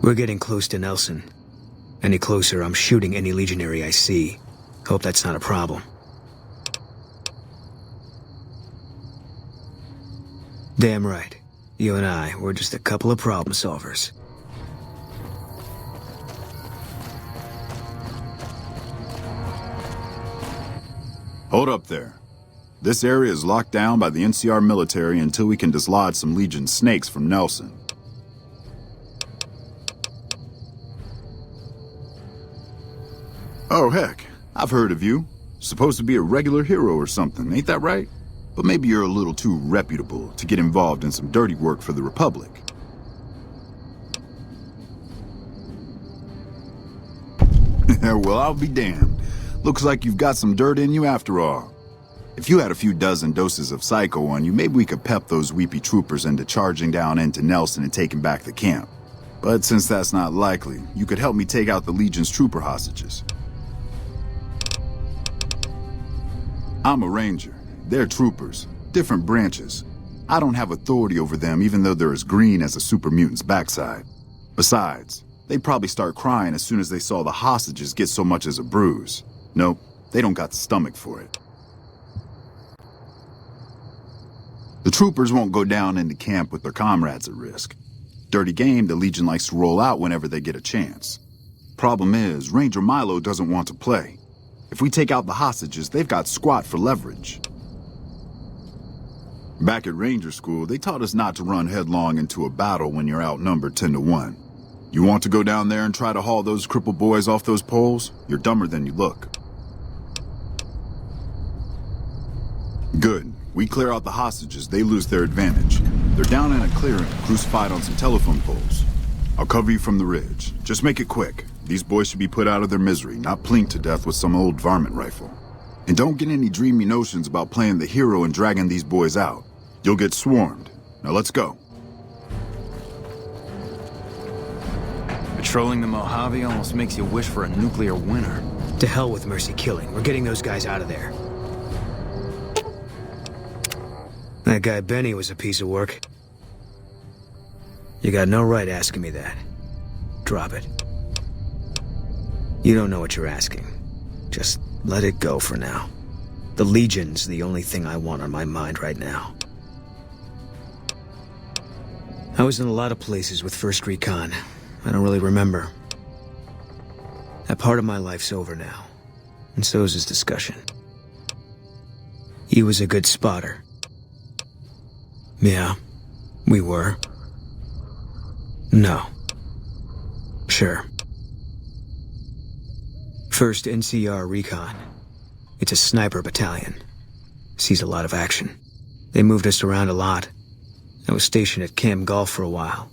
We're getting close to Nelson. Any closer, I'm shooting any legionary I see. Hope that's not a problem. Damn right. You and I, we're just a couple of problem solvers. Hold up there. This area is locked down by the NCR military until we can dislodge some Legion snakes from Nelson. Oh heck, I've heard of you. Supposed to be a regular hero or something, ain't that right? But maybe you're a little too reputable to get involved in some dirty work for the Republic. Well, I'll be damned. Looks like you've got some dirt in you after all. If you had a few dozen doses of Psycho on you, maybe we could pep those weepy troopers into charging down into Nelson and taking back the camp. But since that's not likely, you could help me take out the Legion's trooper hostages. I'm a Ranger. They're troopers. Different branches. I don't have authority over them even though they're as green as a super mutant's backside. Besides, they'd probably start crying as soon as they saw the hostages get so much as a bruise. Nope, they don't got the stomach for it. The troopers won't go down into camp with their comrades at risk. Dirty game the Legion likes to roll out whenever they get a chance. Problem is, Ranger Milo doesn't want to play. If we take out the hostages, they've got squat for leverage. Back at Ranger School, they taught us not to run headlong into a battle when you're outnumbered 10-1. You want to go down there and try to haul those crippled boys off those poles? You're dumber than you look. Good. We clear out the hostages, they lose their advantage. They're down in a clearing, crucified on some telephone poles. I'll cover you from the ridge. Just make it quick. These boys should be put out of their misery, not plinked to death with some old varmint rifle. And don't get any dreamy notions about playing the hero and dragging these boys out. You'll get swarmed. Now let's go. Patrolling the Mojave almost makes you wish for a nuclear winter. To hell with mercy killing. We're getting those guys out of there. That guy Benny was a piece of work. You got no right asking me that. Drop it. You don't know what you're asking. Just let it go for now. The Legion's the only thing I want on my mind right now. I was in a lot of places with 1st Recon. I don't really remember. That part of my life's over now. And so is this discussion. He was a good spotter. Yeah, we were. No. Sure. 1st NCR Recon. It's a sniper battalion. Sees a lot of action. They moved us around a lot. I was stationed at Camp Golf for a while.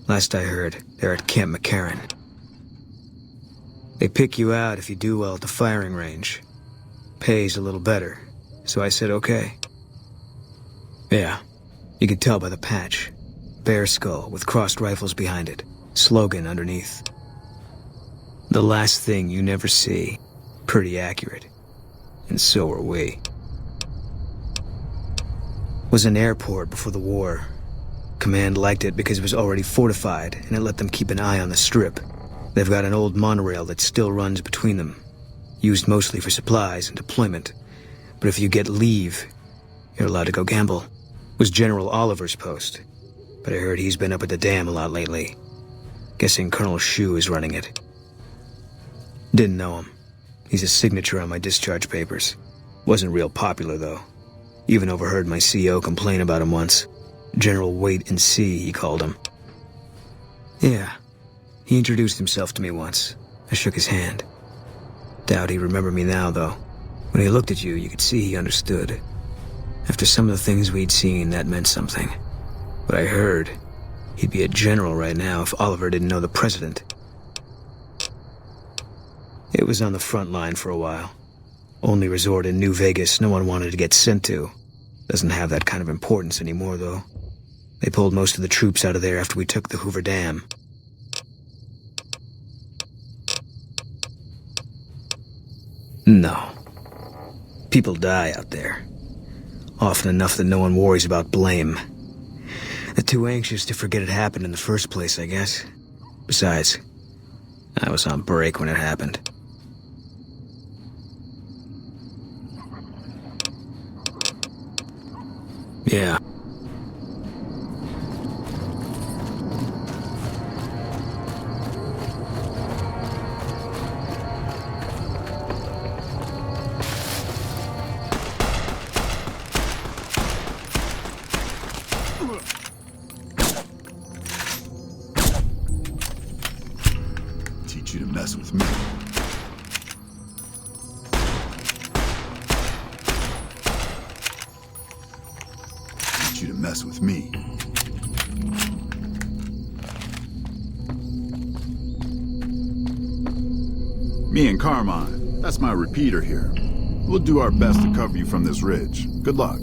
Last I heard, they're at Camp McCarran. They pick you out if you do well at the firing range. Pays a little better, so I said okay. Yeah, you could tell by the patch. Bear skull with crossed rifles behind it. Slogan underneath. The last thing you never see. Pretty accurate. And so are we. Was an airport before the war. Command liked it because it was already fortified, and it let them keep an eye on the strip. They've got an old monorail that still runs between them. Used mostly for supplies and deployment. But if you get leave, you're allowed to go gamble. Was General Oliver's post. But I heard he's been up at the dam a lot lately. Guessing Colonel Shu is running it. Didn't know him. He's a signature on my discharge papers. Wasn't real popular, though. Even overheard my CO complain about him once. General Wait and See, he called him. Yeah. He introduced himself to me once. I shook his hand. Doubt he'd remember me now, though. When he looked at you, you could see he understood. After some of the things we'd seen, that meant something. But I heard he'd be a general right now if Oliver didn't know the president. It was on the front line for a while. Only resort in New Vegas no one wanted to get sent to. Doesn't have that kind of importance anymore, though. They pulled most of the troops out of there after we took the Hoover Dam. No. People die out there. Often enough that no one worries about blame. They're too anxious to forget it happened in the first place, I guess. Besides, I was on break when it happened. Yeah. Teach you to mess with me. Teach you to mess with me. Me and Carmine, that's my repeater here. We'll do our best to cover you from this ridge. Good luck.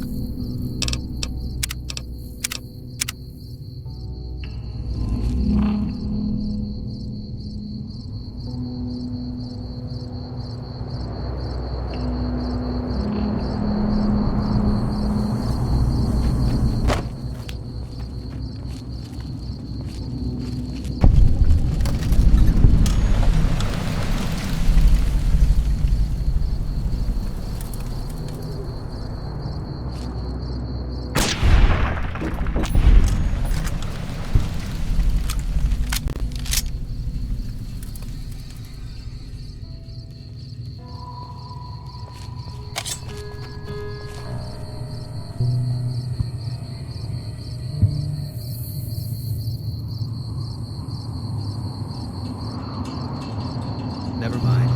Never mind.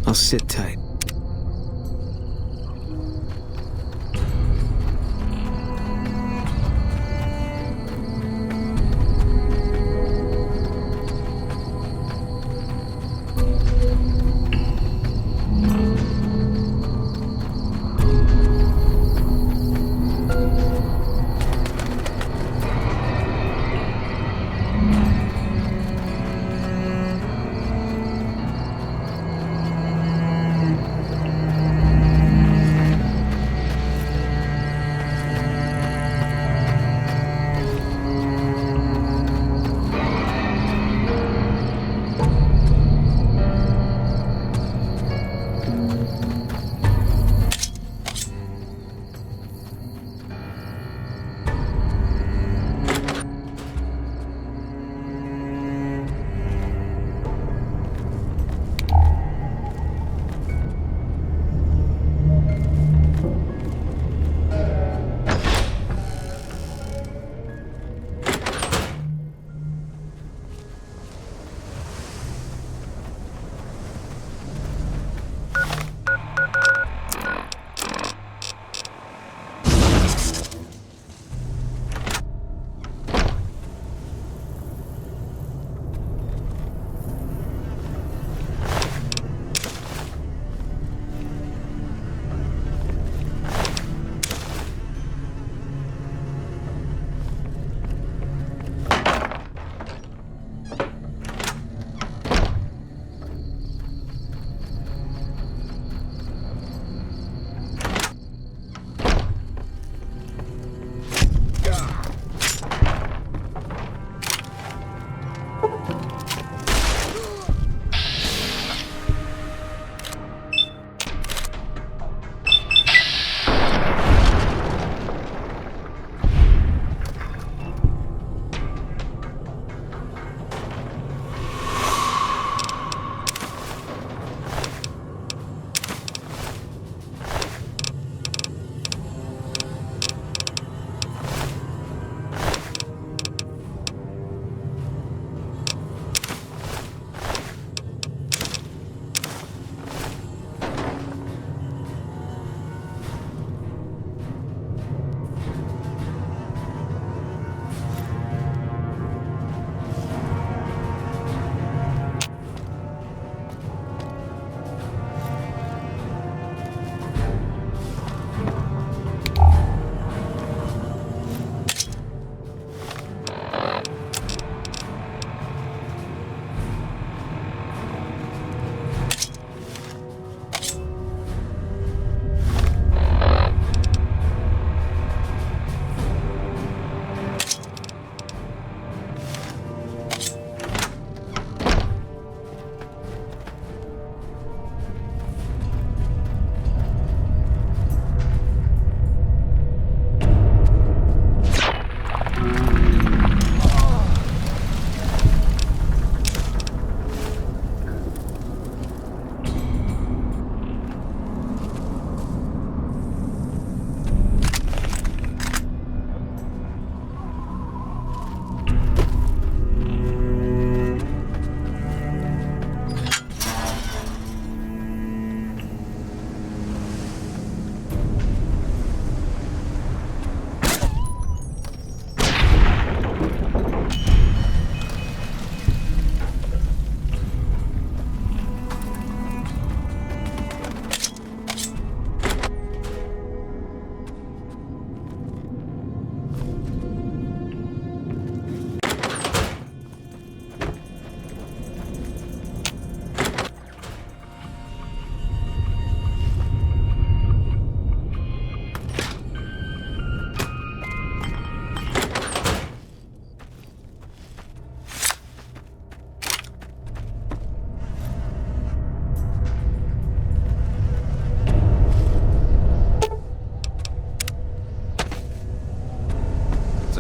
I'll sit tight.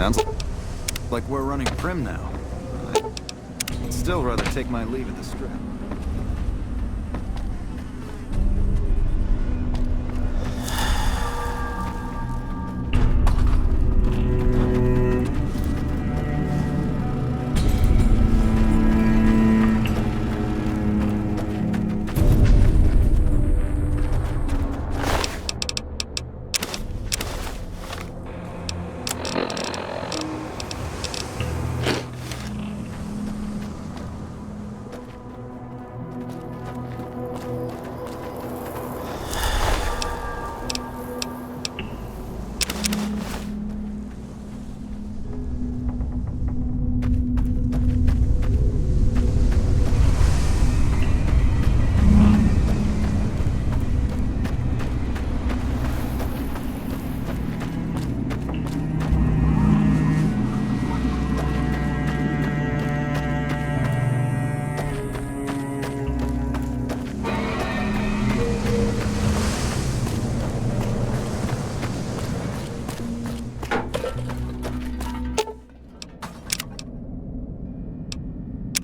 Sounds like we're running prim now. I'd still rather take my leave at the strip.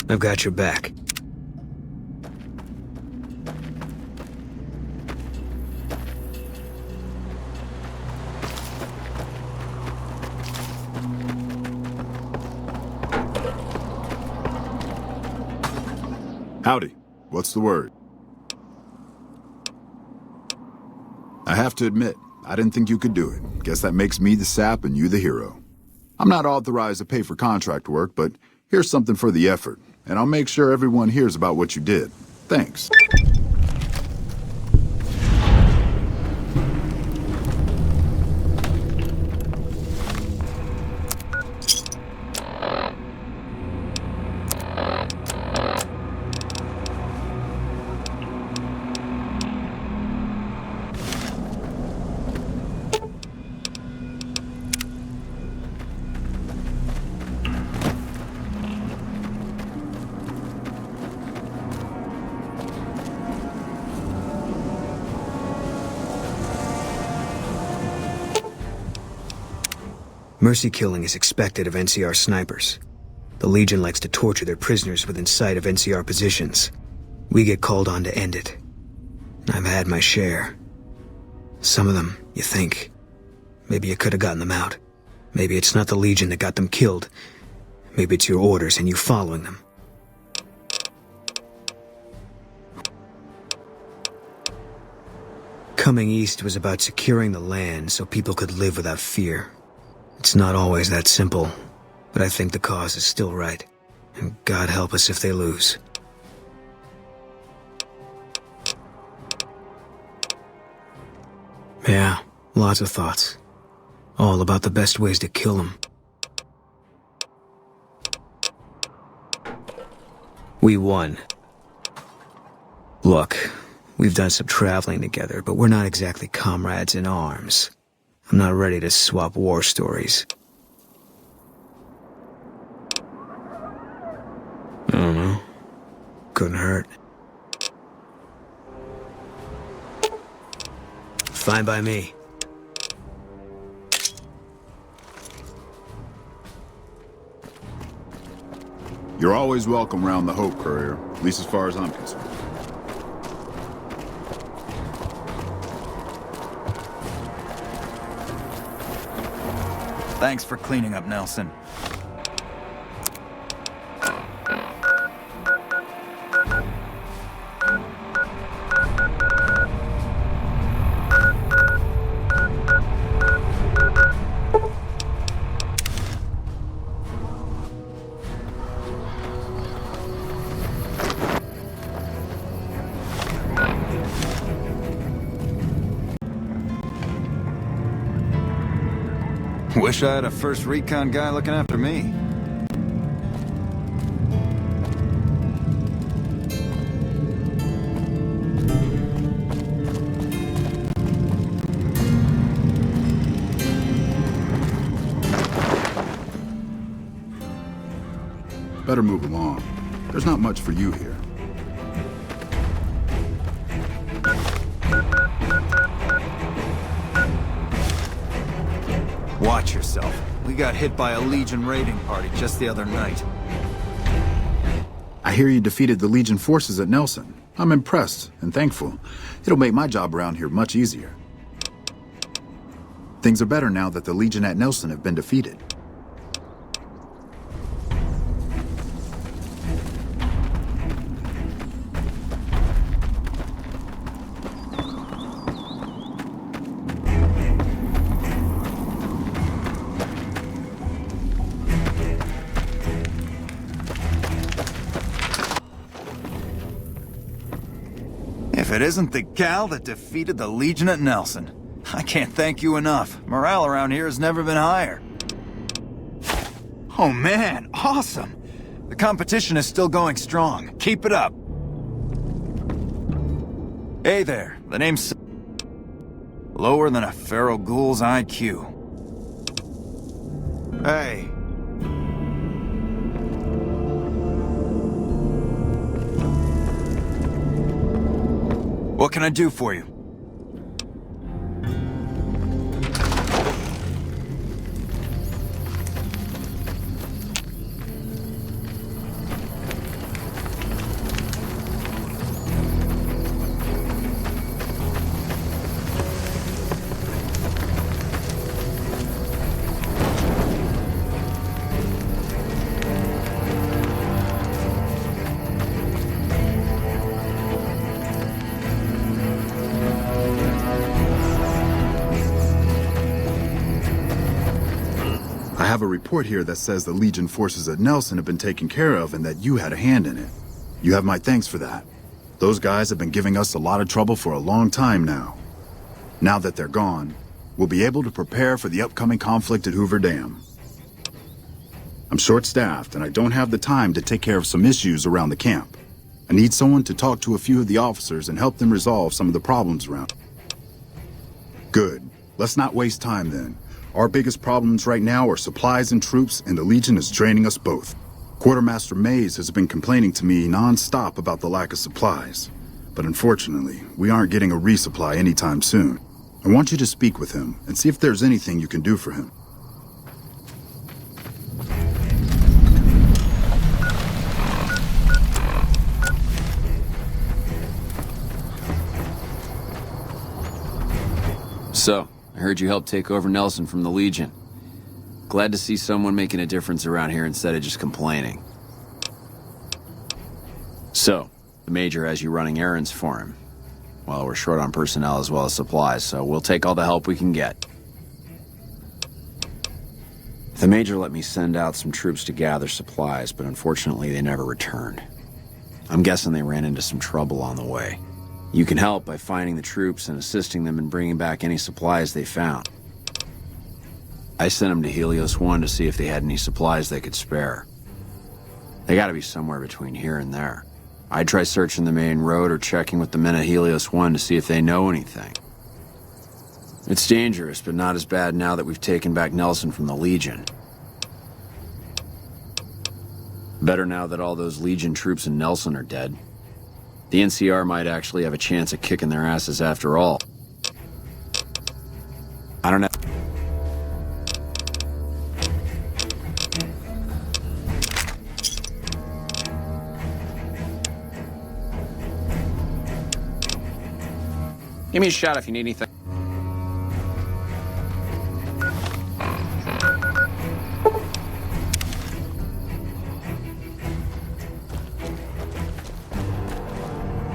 I've got your back. Howdy. What's the word? I have to admit, I didn't think you could do it. Guess that makes me the sap and you the hero. I'm not authorized to pay for contract work, but here's something for the effort, and I'll make sure everyone hears about what you did. Thanks. Mercy killing is expected of NCR snipers. The Legion likes to torture their prisoners within sight of NCR positions. We get called on to end it. I've had my share. Some of them, you think. Maybe you could have gotten them out. Maybe it's not the Legion that got them killed. Maybe it's your orders and you following them. Coming east was about securing the land so people could live without fear. It's not always that simple, but I think the cause is still right. And God help us if they lose. Yeah, lots of thoughts. All about the best ways to kill them. We won. Look, we've done some traveling together, but we're not exactly comrades in arms. I'm not ready to swap war stories. I don't know. Couldn't hurt. Fine by me. You're always welcome round the Hope, Courier, at least as far as I'm concerned. Thanks for cleaning up, Nelson. Wish I had a first recon guy looking after me. Better move along. There's not much for you here. Watch yourself. We got hit by a Legion raiding party just the other night. I hear you defeated the Legion forces at Nelson. I'm impressed and thankful. It'll make my job around here much easier. Things are better now that the Legion at Nelson have been defeated. If it isn't the gal that defeated the Legion at Nelson, I can't thank you enough. Morale around here has never been higher. Oh man, awesome! The competition is still going strong. Keep it up. Hey there, the name's... lower than a feral ghoul's IQ. Hey. What can I do for you? I have a report here that says the Legion forces at Nelson have been taken care of and that you had a hand in it. You have my thanks for that. Those guys have been giving us a lot of trouble for a long time now. Now that they're gone, we'll be able to prepare for the upcoming conflict at Hoover Dam. I'm short-staffed and I don't have the time to take care of some issues around the camp. I need someone to talk to a few of the officers and help them resolve some of the problems around. Good. Let's not waste time then. Our biggest problems right now are supplies and troops, and the Legion is draining us both. Quartermaster Mays has been complaining to me non-stop about the lack of supplies. But unfortunately, we aren't getting a resupply anytime soon. I want you to speak with him and see if there's anything you can do for him. So, I heard you helped take over Nelson from the Legion. Glad to see someone making a difference around here instead of just complaining. So, the Major has you running errands for him. Well, we're short on personnel as well as supplies, so we'll take all the help we can get. The Major let me send out some troops to gather supplies, but unfortunately they never returned. I'm guessing they ran into some trouble on the way. You can help by finding the troops and assisting them in bringing back any supplies they found. I sent them to Helios 1 to see if they had any supplies they could spare. They gotta be somewhere between here and there. I'd try searching the main road or checking with the men at Helios 1 to see if they know anything. It's dangerous, but not as bad now that we've taken back Nelson from the Legion. Better now that all those Legion troops in Nelson are dead. The NCR might actually have a chance of kicking their asses after all. I don't know. Give me a shot if you need anything.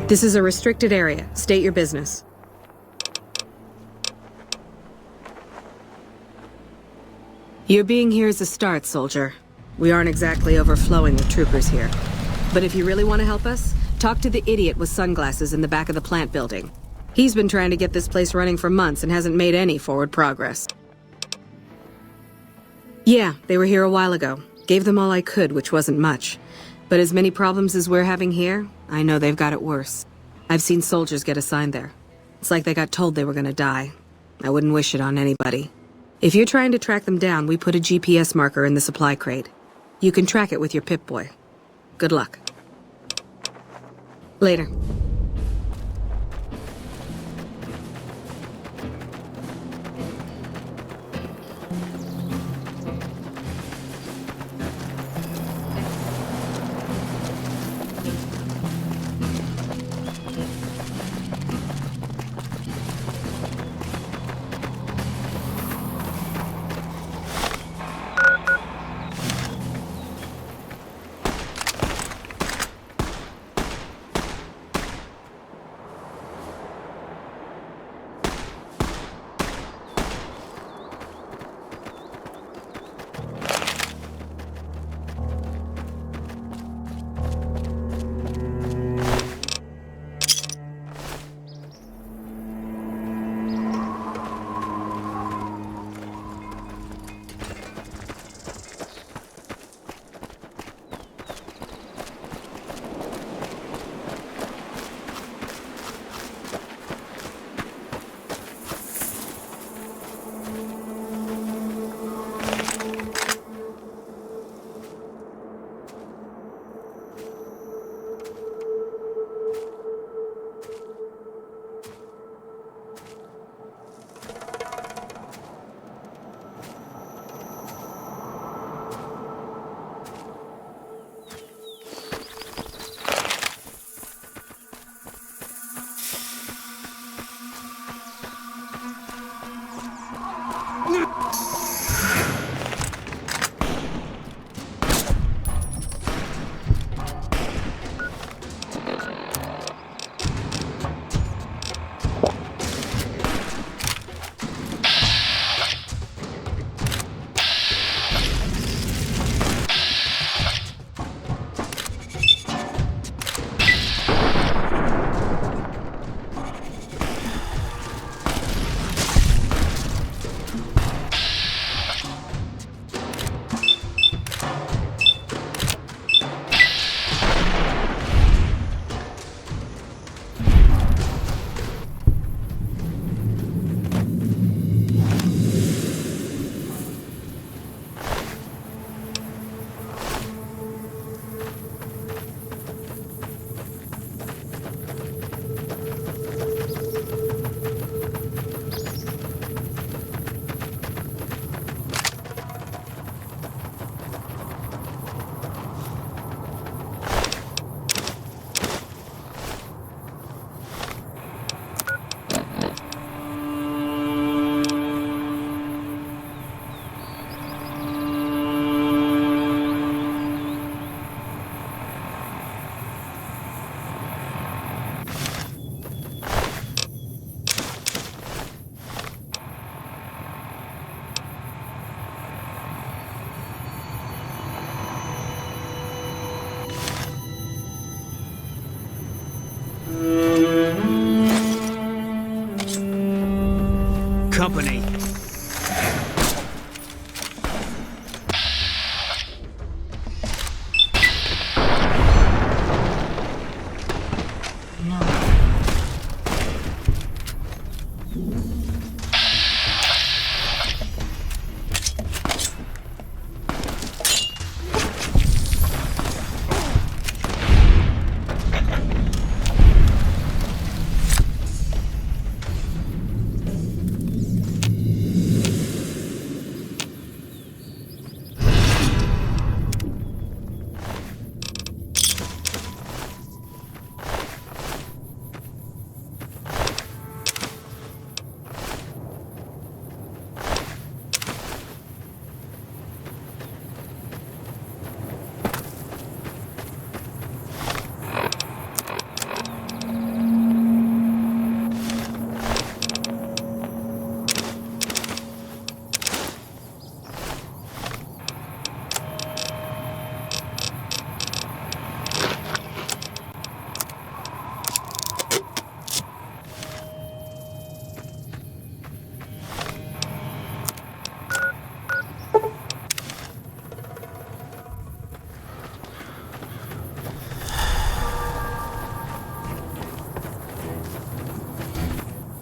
This is a restricted area. State your business. Your being here is a start, soldier. We aren't exactly overflowing with troopers here. But if you really want to help us, talk to the idiot with sunglasses in the back of the plant building. He's been trying to get this place running for months and hasn't made any forward progress. Yeah, they were here a while ago. Gave them all I could, which wasn't much. But as many problems as we're having here, I know they've got it worse. I've seen soldiers get assigned there. It's like they got told they were gonna die. I wouldn't wish it on anybody. If you're trying to track them down, we put a GPS marker in the supply crate. You can track it with your Pip-Boy. Good luck. Later. company.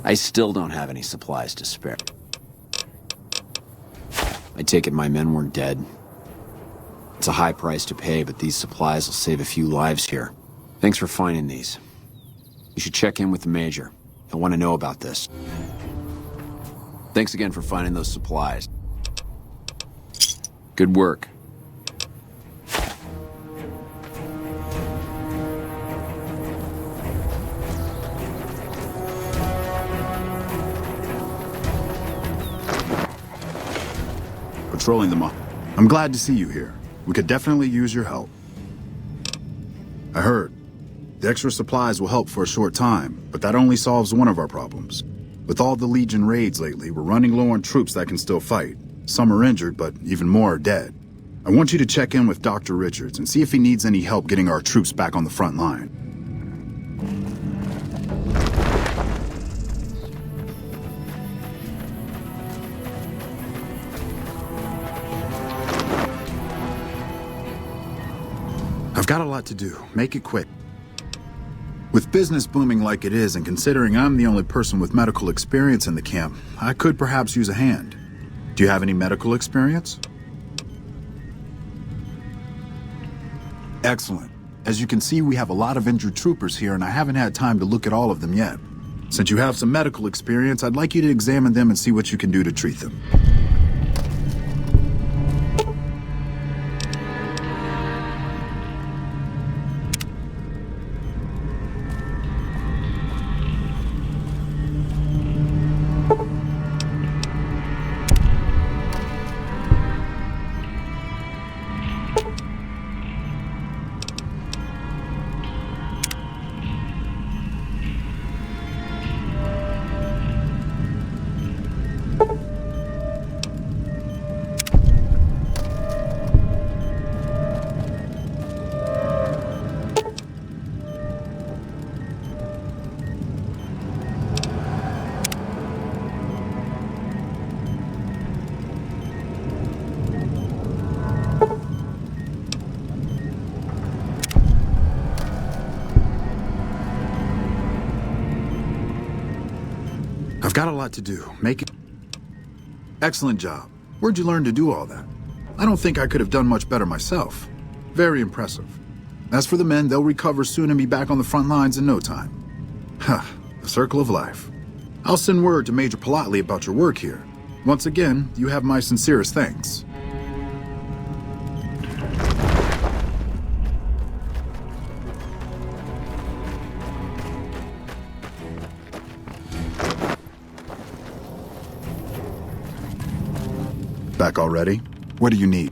I still don't have any supplies to spare. I take it my men were dead. It's a high price to pay, but these supplies will save a few lives here. Thanks for finding these. You should check in with the Major. He'll want to know about this. Thanks again for finding those supplies. Good work. Patrolling them up. I'm glad to see you here. We could definitely use your help. I heard. The extra supplies will help for a short time, but that only solves one of our problems. With all the Legion raids lately, we're running low on troops that can still fight. Some are injured, but even more are dead. I want you to check in with Dr. Richards and see if he needs any help getting our troops back on the front line. I've got a lot to do. Make it quick. With business booming like it is, and considering I'm the only person with medical experience in the camp, I could perhaps use a hand. Do you have any medical experience? Excellent. As you can see, we have a lot of injured troopers here, and I haven't had time to look at all of them yet. Since you have some medical experience, I'd like you to examine them and see what you can do to treat them. I've got a lot to do. Make it... Excellent job. Where'd you learn to do all that? I don't think I could have done much better myself. Very impressive. As for the men, they'll recover soon and be back on the front lines in no time. Huh, the circle of life. I'll send word to Major Politely about your work here. Once again, you have my sincerest thanks. Back already? What do you need?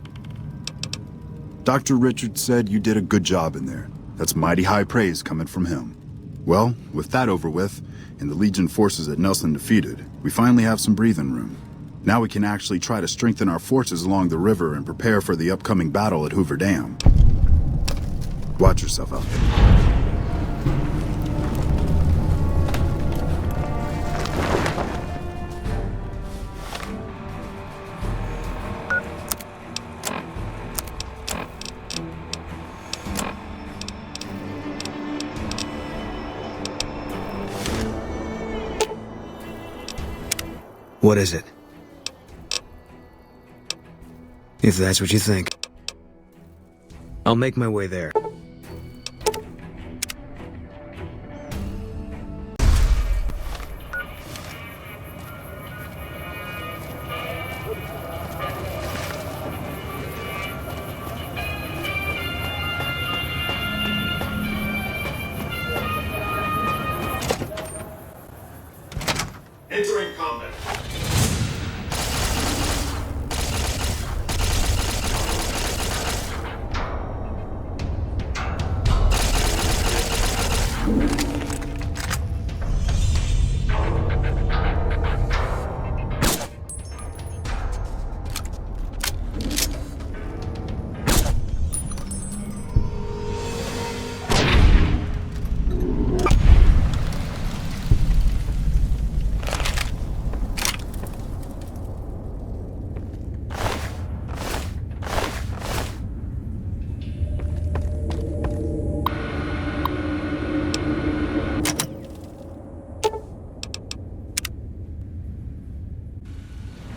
Dr. Richards said you did a good job in there. That's mighty high praise coming from him. Well, with that over with, and the Legion forces at Nelson defeated, we finally have some breathing room. Now we can actually try to strengthen our forces along the river and prepare for the upcoming battle at Hoover Dam. Watch yourself out there. What is it? If that's what you think. I'll make my way there. Entering combat.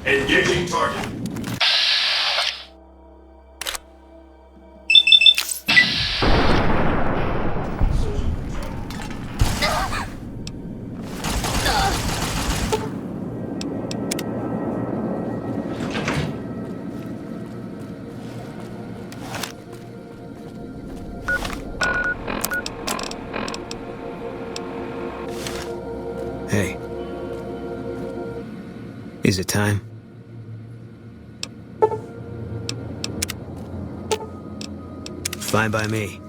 Engaging target. Hey. Is it time? Fine by me.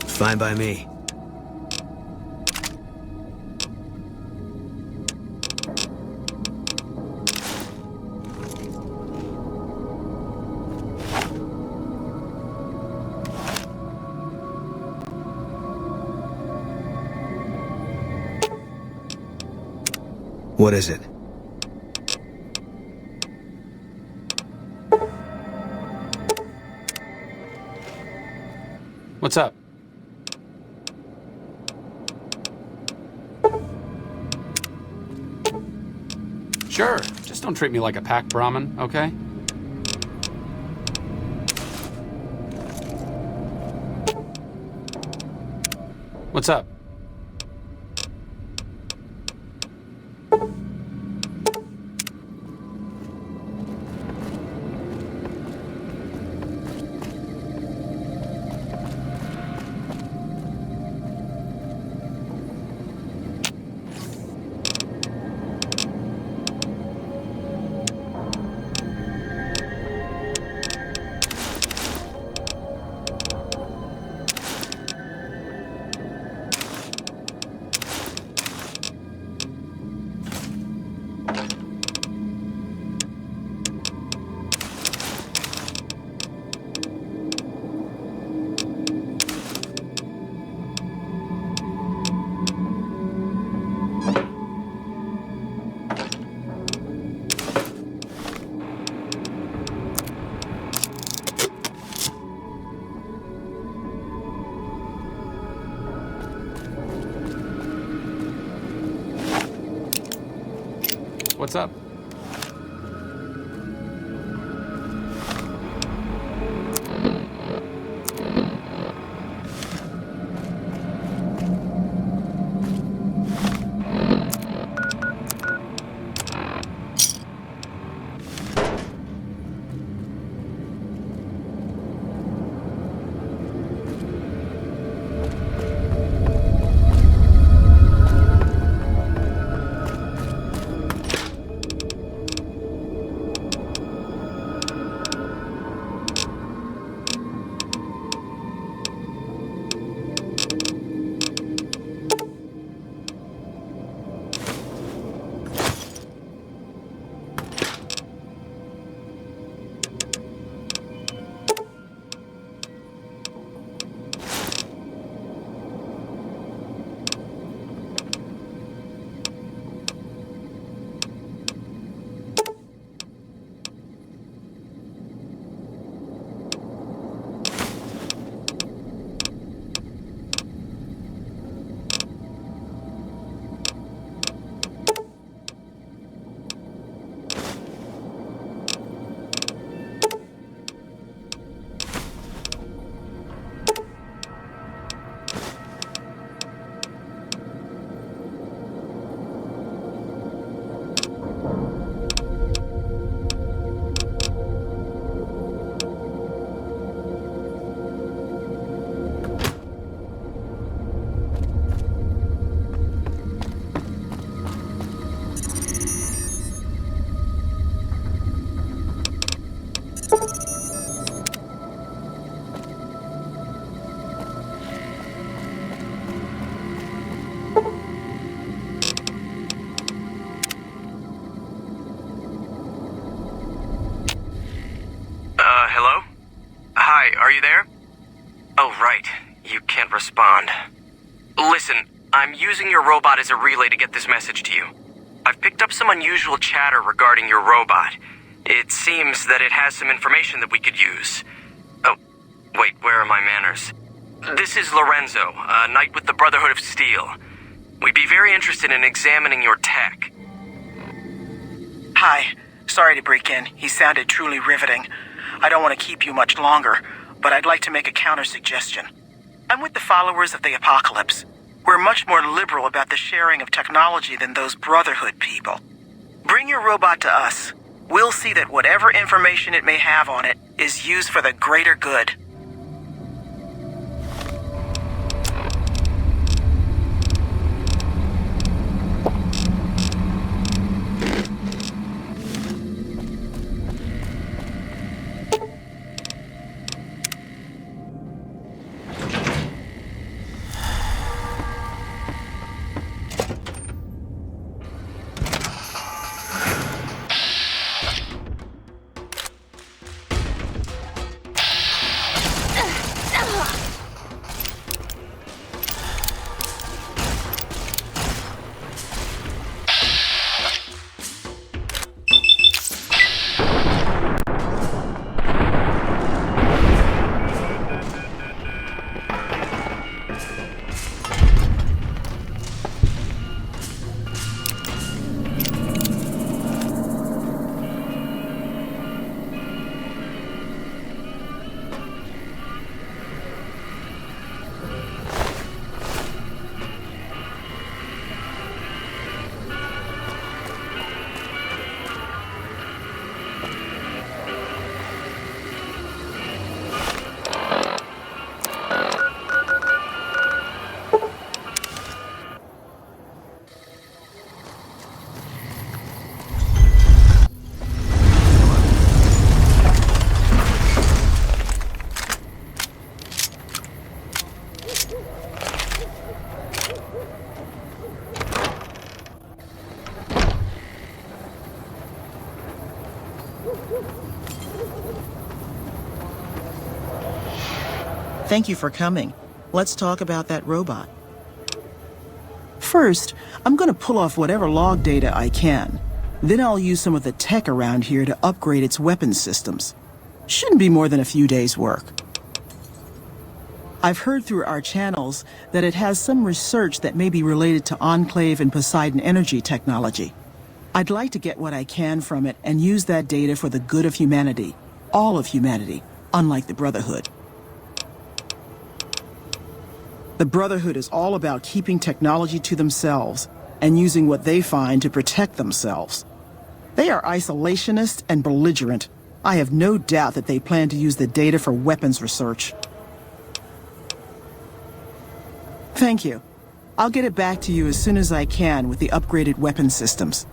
Fine by me. What is it? What's up? Sure, just don't treat me like a pack Brahmin, okay? What's up? What's up? Hello? Hi, are you there? Oh, right. You can't respond. Listen, I'm using your robot as a relay to get this message to you. I've picked up some unusual chatter regarding your robot. It seems that it has some information that we could use. Oh, wait, where are my manners? This is Lorenzo, a knight with the Brotherhood of Steel. We'd be very interested in examining your tech. Hi. Sorry to break in. He sounded truly riveting. I don't want to keep you much longer, but I'd like to make a counter-suggestion. I'm with the followers of the Apocalypse. We're much more liberal about the sharing of technology than those Brotherhood people. Bring your robot to us. We'll see that whatever information it may have on it is used for the greater good. Thank you for coming. Let's talk about that robot. First, I'm going to pull off whatever log data I can. Then I'll use some of the tech around here to upgrade its weapons systems. Shouldn't be more than a few days' work. I've heard through our channels that it has some research that may be related to Enclave and Poseidon energy technology. I'd like to get what I can from it and use that data for the good of humanity. All of humanity, unlike the Brotherhood. The Brotherhood is all about keeping technology to themselves and using what they find to protect themselves. They are isolationist and belligerent. I have no doubt that they plan to use the data for weapons research. Thank you. I'll get it back to you as soon as I can with the upgraded weapon systems.